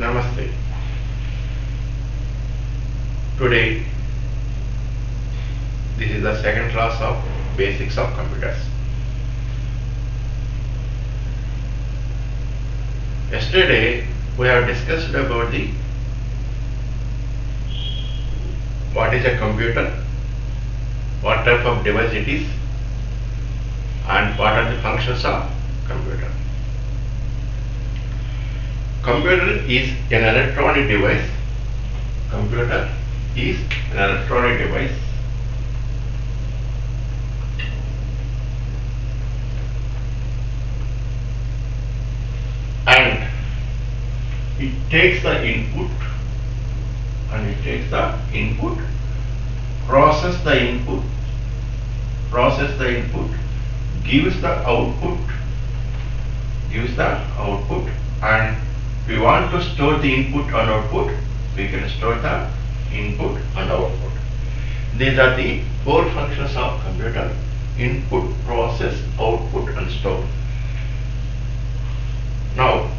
Namaste. Today, this is the second class of Basics of Computers. Yesterday, we have discussed about what is a computer, what type of device it is, and what are the functions of computer. Computer is an electronic device. Computer is an electronic device and it takes the input process the input, gives the output, and we want to store the input and output, we can store the input and output. These are the four functions of computer: input, process, output and store. Now,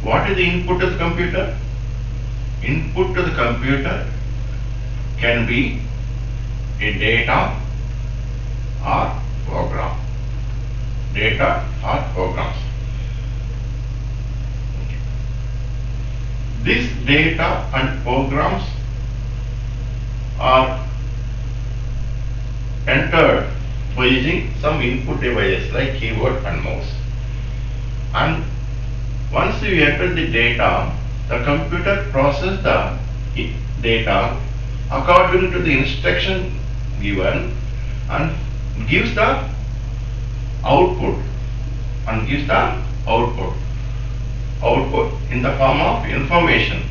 what is the input to the computer? Input to the computer can be a data or program. Data or programs. This data and programs are entered by using some input devices like keyboard and mouse. And once you enter the data, the computer processes the data according to the instruction given and gives the output in the form of information.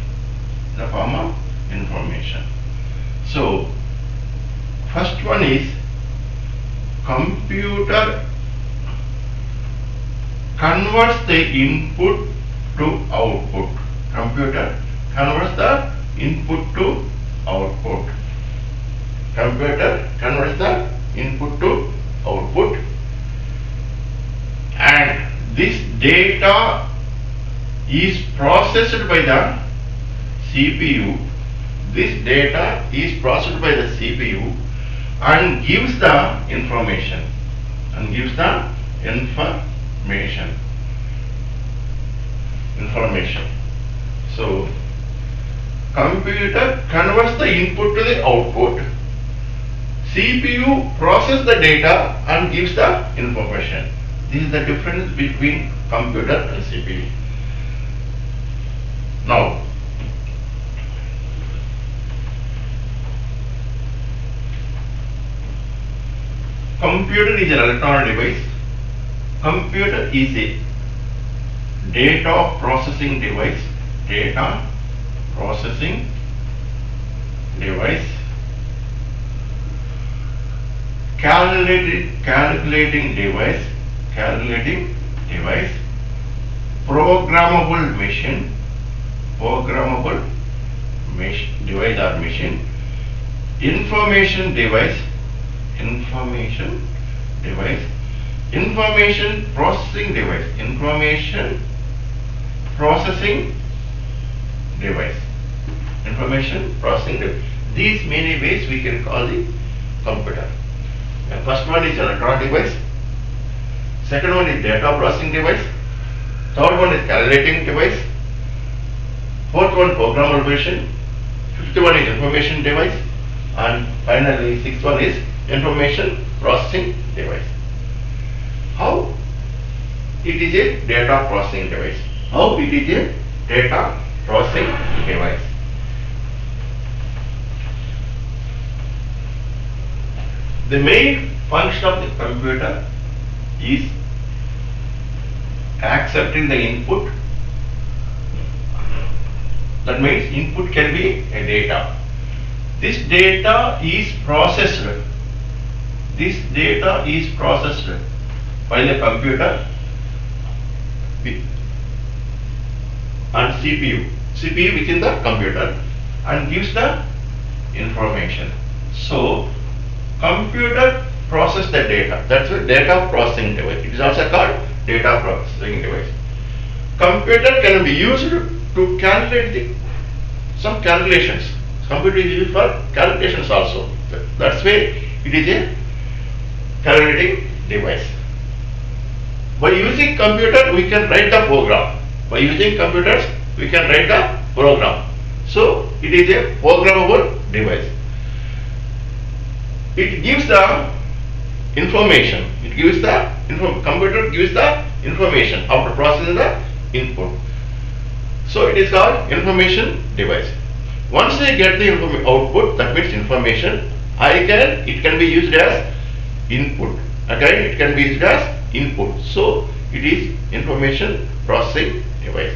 So first one is computer converts the input to output. Computer converts the input to output. And this data is processed by the CPU. And gives the information. So computer converts the input to the output. CPU processes the data and gives the information. This is the difference between computer and CPU. Now, computer is an electronic device. Computer is a data processing device. Calculating device, programmable device or machine, information device, information processing device. These many ways we can call the computer. The first one is electronic device, second one is data processing device, third one is calculating device, fourth one programmable machine, fifth one is information device, and finally sixth one is information processing device. How it is a data processing device? The main function of the computer is accepting the input. That means input can be a data. This data is processed by the computer and CPU within the computer and gives the information. So computer process the data. That's a data processing device. It is also called data processing device. Computer can be used to calculate some calculations. Computer is used for calculations also. That's why it is a calculating device. By using computer, we can write the program. By using computers, we can write the program. So it is a programmable device. It gives the information. Computer gives the information after processing the input. So it is called information device. Once they get the output, that means information, it can be used as input. Again, it can be used as input. So it is information processing device.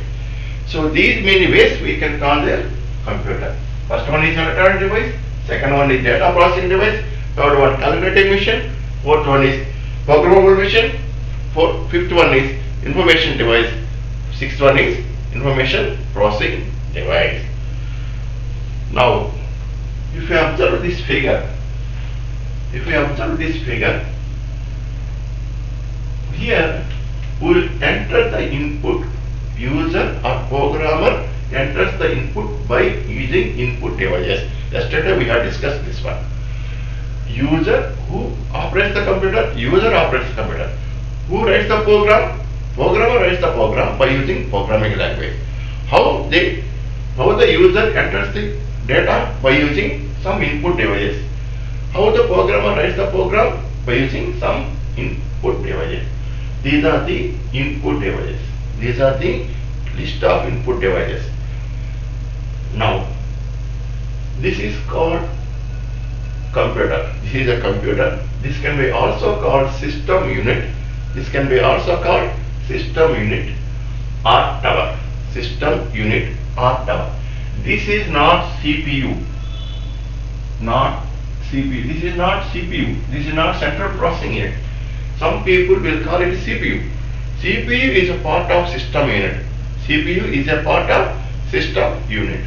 So these many ways we can call the computer. First one is electronic device, second one is data processing device, third one calculating machine, fourth one is programmable machine, fifth one is information device, sixth one is information processing device. Now, if you observe this figure, here we will enter the input. User or programmer enters the input by using input devices. Yesterday we have discussed this one. User who operates the computer, user operates the computer. Who writes the program? Programmer writes the program by using programming language. How the user enters the data? By using some input devices. How the programmer writes the program? By using some input devices. These are the input devices. These are the list of input devices. Now, this is called computer. This is a computer. This can be also called system unit. This can be also called system unit or tower. System unit or tower. This is not CPU. Not CPU. This is not CPU. This is not central processing unit. Some people will call it CPU. CPU is a part of system unit. CPU is a part of system unit.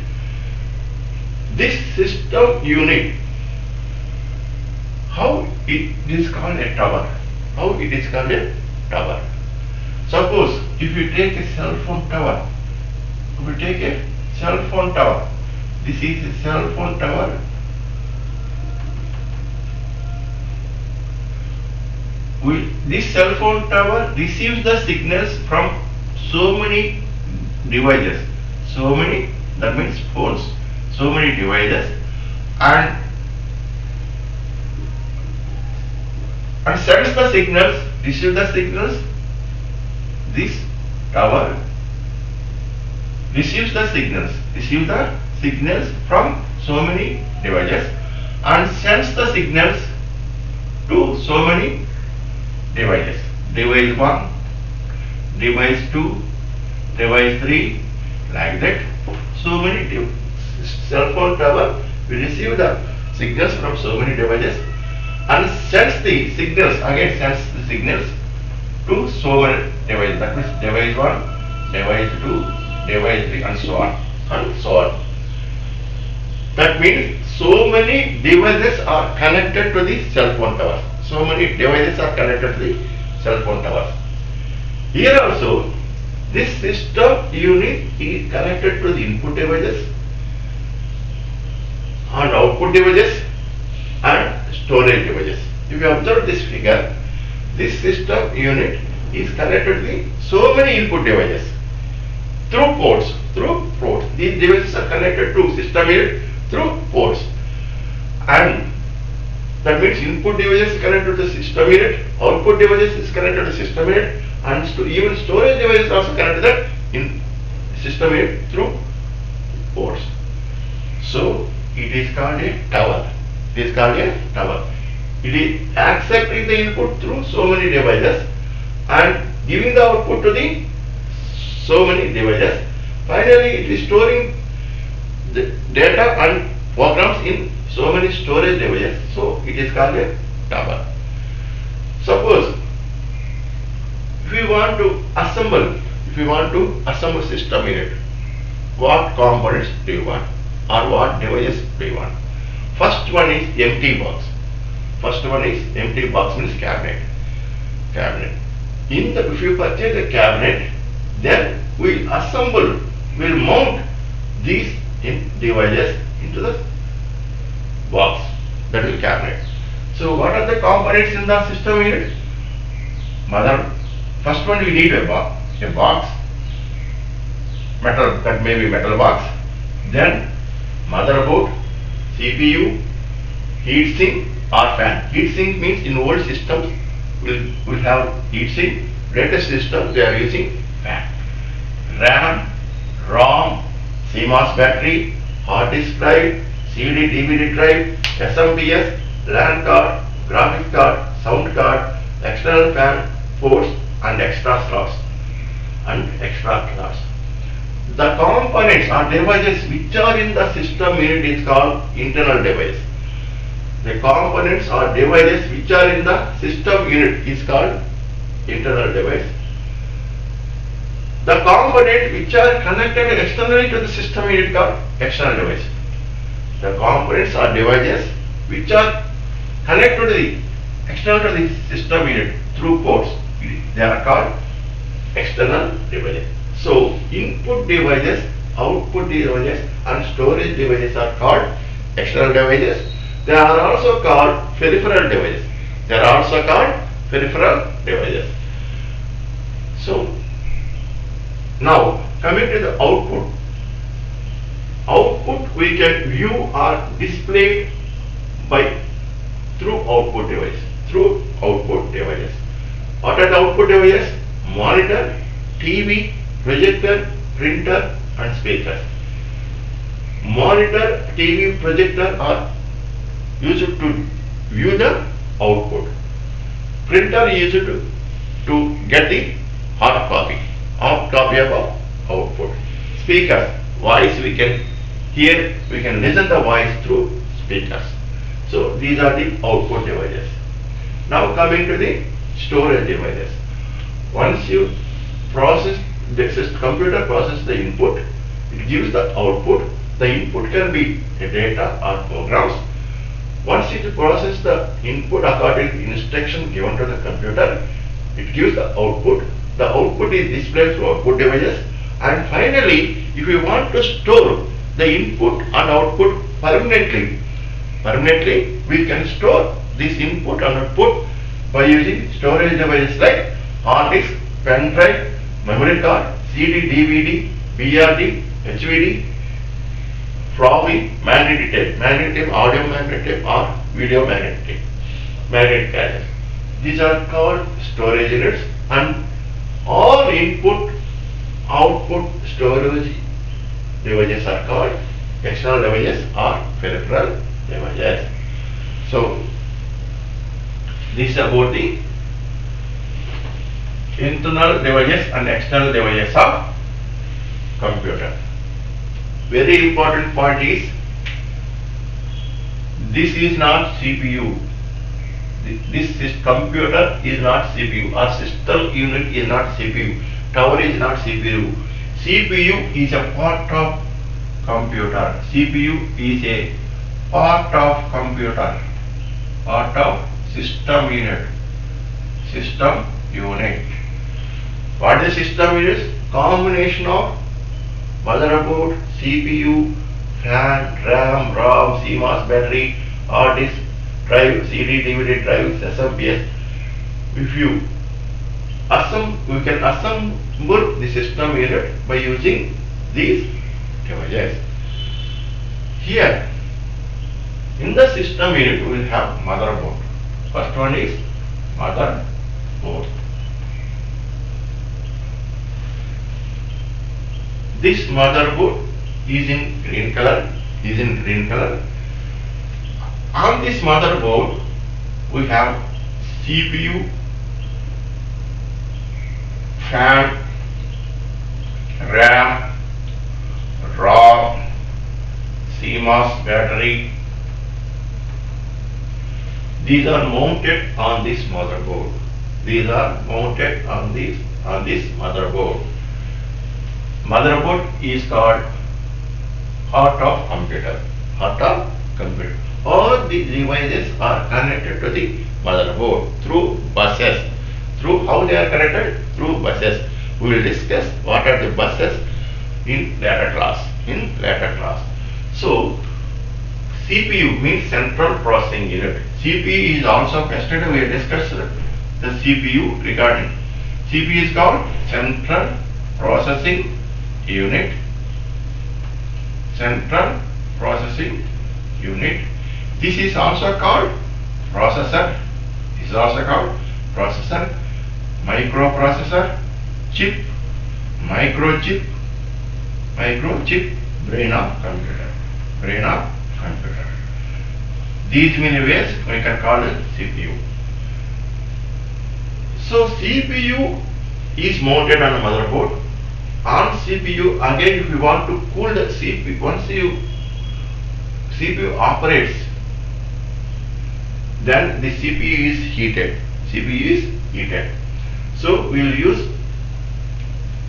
This system unit, how it is called a tower? How it is called a tower? Suppose if you take a cell phone tower, this is a cell phone tower. This cell phone tower receives the signals from so many devices. So many, that means phones. So many devices and sends the signals, receives the signals. This tower receives the signals from so many devices and sends the signals to so many devices. Device 1, device 2, device 3, like that. So many cell phone tower will receive the signals from so many devices and sends the signals to so many devices. That means device 1, device 2, device 3 and so on. That means so many devices are connected to the cell phone tower. So many devices are connected to the cell phone tower. Here also, this system unit is connected to the input devices and output devices and storage devices. If you observe this figure, this system unit is connected to so many input devices through ports. These devices are connected to system unit through ports, and that means input devices is connected to the system unit, output devices is connected to the system unit, and even storage devices are also connected to the system unit through ports. So it is called a tower. It is accepting the input through so many devices and giving the output to the so many devices. Finally, it is storing the data and programs in so many storage devices. So it is called a tower. Suppose if we want to assemble system unit, what components do you want or what devices do you want? First one is empty box. First one is empty box means cabinet. Cabinet. If you purchase a cabinet, then we assemble, we'll mount these devices into the box, that is cabinet. So what are the components in the system unit? First one we need a box, metal, that may be metal box. Then motherboard, CPU, heatsink or fan. Heatsink means in old systems will have heatsink. Latest systems they are using fan. RAM, ROM, CMOS battery, hard disk drive, CD, DVD drive, SMPS, LAN card, graphics card, sound card, external fan, ports and extra slots. The components or devices which are in the system unit is called internal device. The components or devices which are in the system unit is called internal device. The components which are connected externally to the system unit called external device. The components or devices which are connected to the external to the system unit through ports, they are called external devices. So input devices, output devices and storage devices are called external devices. They are also called peripheral devices. They are also called peripheral devices. So now coming to the output. Output we can view or display through output device. Through output devices. What are the output devices? Monitor, TV, projector, printer and speakers. Monitor, TV, projector are used to view the output. Printer used to get the hard copy of output. Speakers, voice we can hear, we can listen the voice through speakers. So these are the output devices. Now coming to the storage devices. Once you process, the computer processes the input, it gives the output. The input can be a data or programs. Once it processes the input according to instruction given to the computer, it gives the output. The output is displayed through output devices. And finally, if you want to store the input and output permanently, we can store this input and output by using storage devices like hard disk, pen drive, memory card, CD, DVD, BRD, HVD, floppy, magnetic tape, audio magnetic tape or video magnetic tape, magnetic cassette. These are called storage units, and all input, output storage devices are called external devices or peripheral devices. So this is about the internal devices and external devices of computer. Very important point is, this is not CPU. This computer is not CPU. Our system unit is not CPU. Tower is not CPU. CPU is a part of computer. CPU is a part of computer. Part of system unit. System unit. What is system unit? Combination of motherboard, CPU, fan, RAM, ROM, CMOS battery, hard disk, drive, CD, DVD drive, SMPS. If you we can assemble the system unit by using these devices. Here, in the system unit, we will have motherboard. First one is motherboard. This motherboard is in green color. On this motherboard, we have CPU, fan, RAM, ROM, CMOS battery. These are mounted on this motherboard. These are mounted on this motherboard. Motherboard is called heart of computer. Heart of computer. All these devices are connected to the motherboard through buses. Through how they are connected? Through buses. We will discuss what are the buses in later class. So CPU means central processing unit. CPU is also yesterday we discussed the CPU regarding. CPU is called central processing unit. Central processing unit. This is also called processor. This is also called processor, microprocessor, chip, microchip, brain of computer. These many ways we can call it CPU. So CPU is mounted on a motherboard. On CPU, again if you want to cool the CPU, once CPU operates, then the CPU is heated. So we will use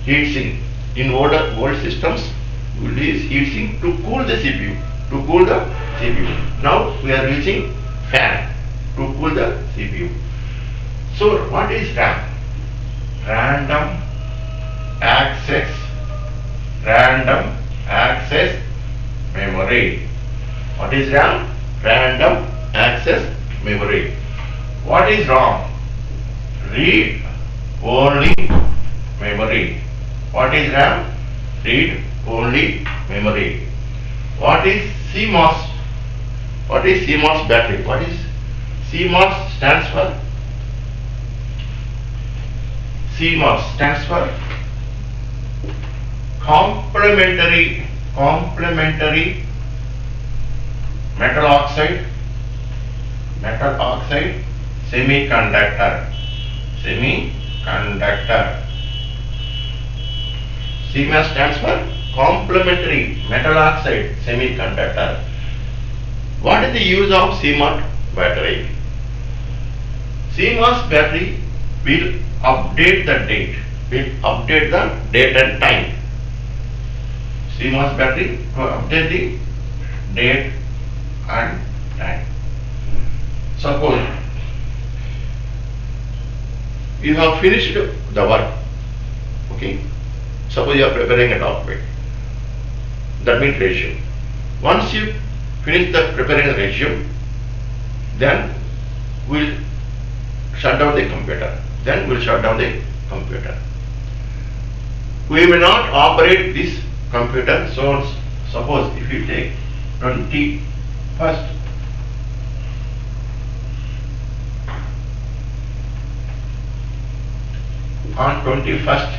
heat sink. In old systems, we will use heat sink to cool the CPU. Now we are using fan to cool the CPU. So what is RAM? Random access memory. What is RAM? Random access memory. What is ROM? Read only memory. What is RAM? Read only memory. What is CMOS? What is CMOS battery? What is CMOS stands for? CMOS stands for complementary metal oxide semiconductor. CMOS stands for complementary metal oxide semiconductor. What is the use of CMOS battery? CMOS battery will update the date and time. CMOS battery will update the date and time. Suppose you have finished the work. Okay. Suppose you are preparing a document. That means ratio. Once you finish preparing the ratio, then we'll shut down the computer. We will not operate this computer. So suppose if you take 21st on 21st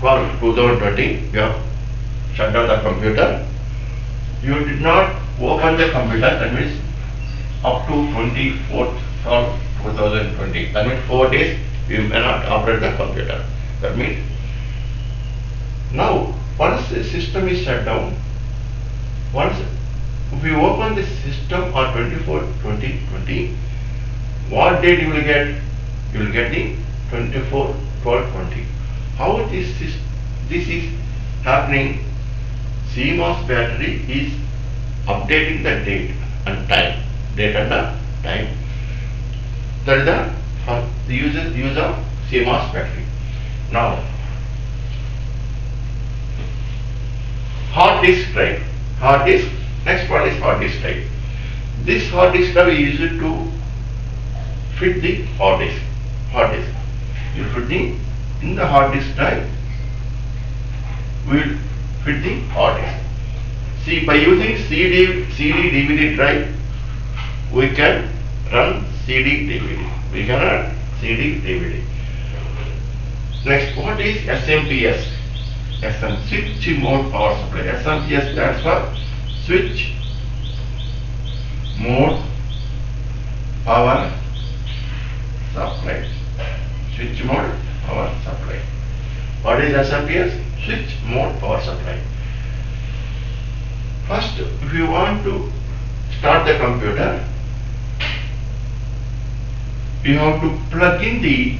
2020, you have shut down the computer. You did not open the computer, that means up to 24th of 2020. That means 4 days you may not operate the computer. That means now once the system is shut down, if you open the system on 24/2020, what date you will get? You will get the 24/12/20. How this is happening? CMOS battery is updating the date and time. That is the use of CMOS battery. Now, hard disk drive. Next part is hard disk drive. This hard disk drive is used to fit the hard disk. You fit in the hard disk drive. We will fit the hard disk. See, by using CD DVD drive, we can run CD DVD. Next, what is SMPS? Switch mode power supply. SMPS stands for switch mode power supply. What is SMPS? Switch mode power supply. First, if you want to start the computer, you have to plug in the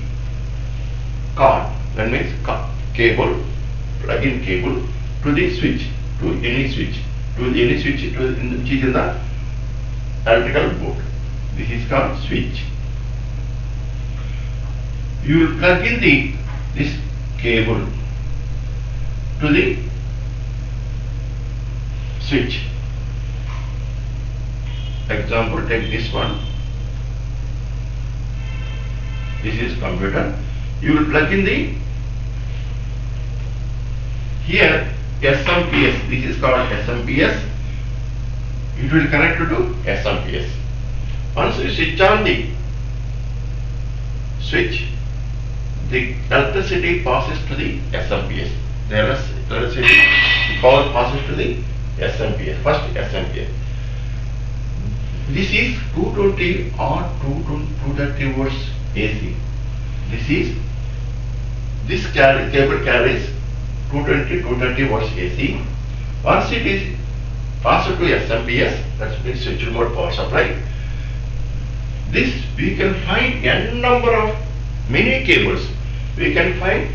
cord. That means plug-in cable to the switch, which is in the electrical board. This is called switch. You will plug in this cable to the switch. Example, take this one. This is computer. You will plug in the here SMPS. This is called SMPS. It will connect to SMPS. Once you switch on the switch, the electricity passes to the SMPS. The electricity power passes to the SMPS. First SMPS. This is 220 or 230 volts AC. This cable carries 220-230 volts AC. Once it is passed to SMPS, that means switch mode power supply. This we can find n number of many cables. We can find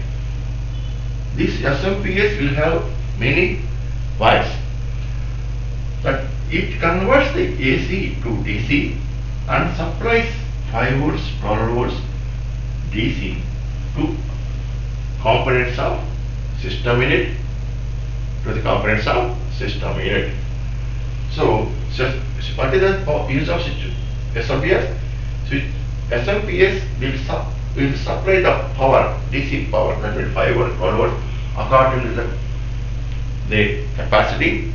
this SMPS will have many wires, but it converts the AC to DC and supplies 5 volts, 12 volts DC to components of system unit, to the components of system unit. So what is the use of SMPS? SMPS will supply the power, DC power, that means 5 volts, 12 volts, according to the capacity.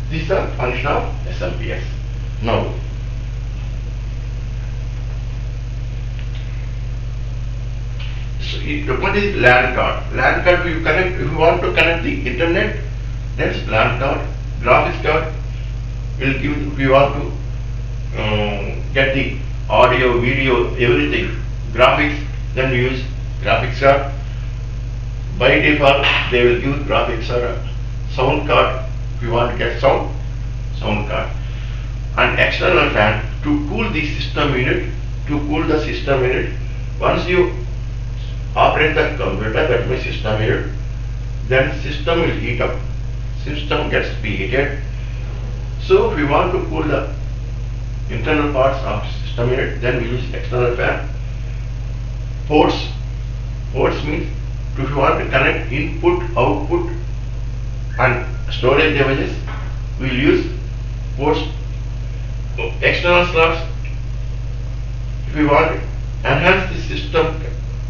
This is the function of SMPS. Now, so what is LAN card? LAN card you connect, if you want to connect the internet, that's LAN card. Graphics card will give, if you want to get the audio, video, everything, graphics, then we use graphics card. By default, they will give graphics or sound card. If you want to get sound card. And external fan to cool the system unit, Once you operate the computer, that means system unit, then system will heat up. System gets preheated. So if we want to cool the internal parts of system unit, then we use external fan. Ports means if you want to connect input, output and storage devices, we will use ports. External slots, if we want to enhance the system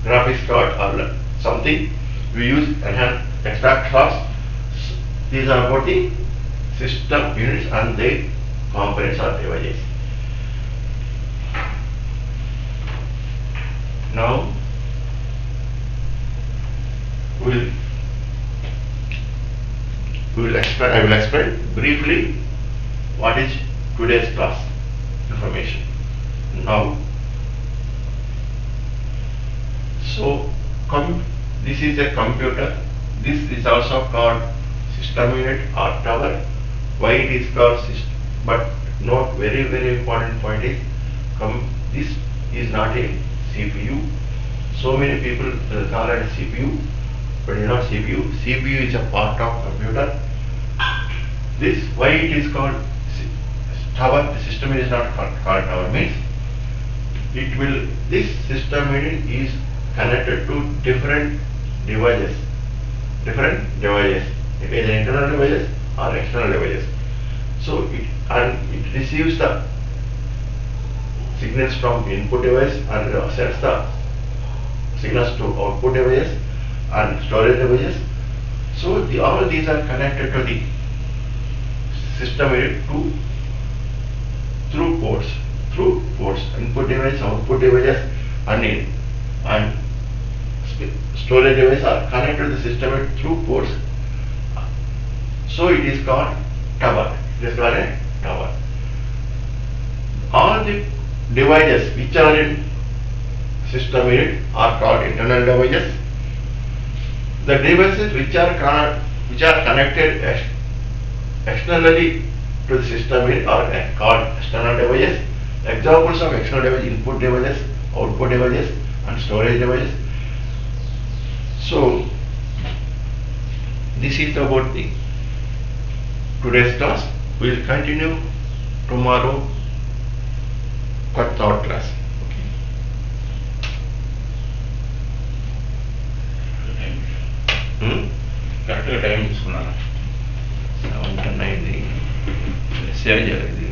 graphics card or something, we use enhance extract slots. These are about the system units and their components or devices. Now I will explain briefly what is today's class information. Now, so this is a computer. This is also called system unit or tower. Why it is called system? But note very important point is this is not a CPU. So many people call it CPU, but it's not CPU. CPU is a part of computer. This why it is called tower. The system unit is not called tower, means this system unit is connected to different devices. Either internal devices or external devices. So it receives the signals from input device and sends the signals to output devices and storage devices. So all these are connected to the system unit through ports, input device, output devices and storage devices are connected to the system unit through ports. So it is called tower. It is called a tower. All the devices which are in system unit are called internal devices. The devices which are connected externally to the system unit are called external devices. Examples of external devices: input devices, output devices, and storage devices. So this is about the today's class. We will continue tomorrow got third class. కరెక్ట్గా time తీసుకున్నాను. 7 to 9 save చేయాలి.